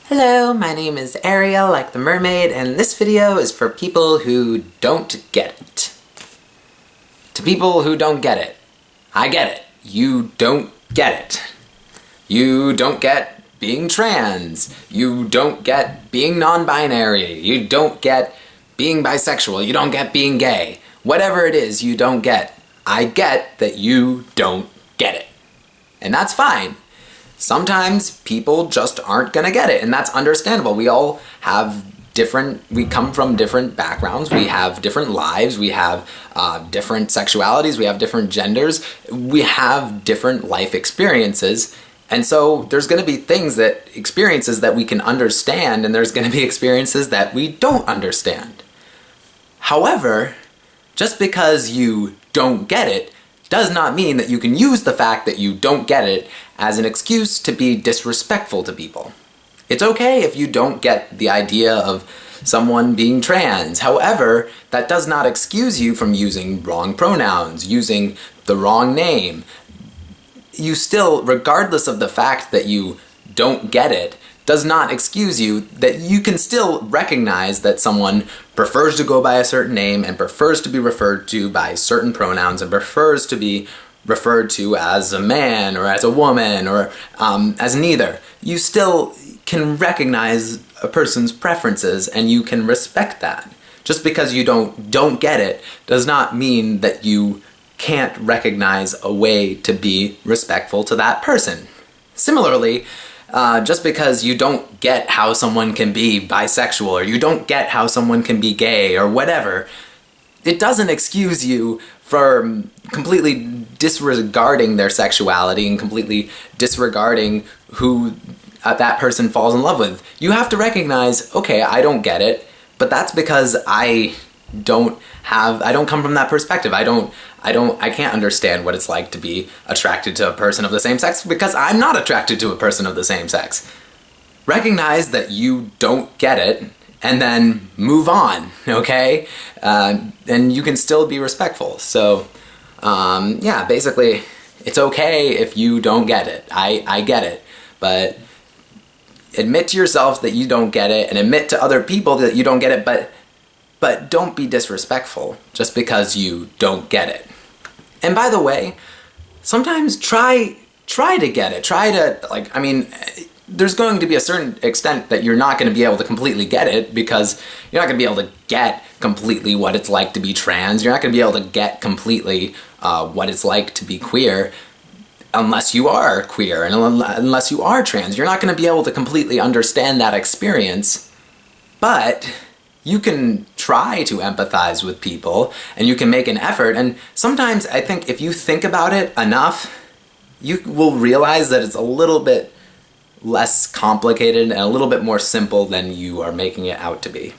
Hello, my name is Ariel, like the mermaid, and this video is for people who don't get it. To people who don't get it, I get it. You don't get it. You don't get being trans. You don't get being non-binary. You don't get being bisexual. You don't get being gay. Whatever it is you don't get, I get that you don't get it. And that's fine. Sometimes people just aren't gonna get it, and that's understandable. We all have we come from different backgrounds, we have different lives, we have different sexualities, we have different genders, we have different life experiences, and so there's gonna be experiences that we can understand, and there's gonna be experiences that we don't understand. However, just because you don't get it does not mean that you can use the fact that you don't get it as an excuse to be disrespectful to people. It's okay if you don't get the idea of someone being trans. However, that does not excuse you from using wrong pronouns, using the wrong name. You still, regardless of the fact that you don't get it, does not excuse you that you can still recognize that someone prefers to go by a certain name and prefers to be referred to by certain pronouns and prefers to be referred to as a man or as a woman or as neither. You still can recognize a person's preferences and you can respect that. Just because you don't get it does not mean that you can't recognize a way to be respectful to that person. Similarly, just because you don't get how someone can be bisexual or you don't get how someone can be gay or whatever, it doesn't excuse you for completely disregarding their sexuality and completely disregarding who that person falls in love with. You have to recognize, okay, I don't get it, but that's because I don't come from that perspective. I can't understand what it's like to be attracted to a person of the same sex because I'm not attracted to a person of the same sex. Recognize that you don't get it and then move on, okay? And you can still be respectful. So, yeah, basically, it's okay if you don't get it. I get it, but admit to yourself that you don't get it and admit to other people that you don't get it, but don't be disrespectful just because you don't get it. And by the way, sometimes try to get it. There's going to be a certain extent that you're not going to be able to completely get it because you're not going to be able to get completely what it's like to be trans. You're not going to be able to get completely what it's like to be queer unless you are queer and unless you are trans. You're not going to be able to completely understand that experience, but you can try to empathize with people and you can make an effort, and sometimes I think if you think about it enough, you will realize that it's a little bit less complicated and a little bit more simple than you are making it out to be.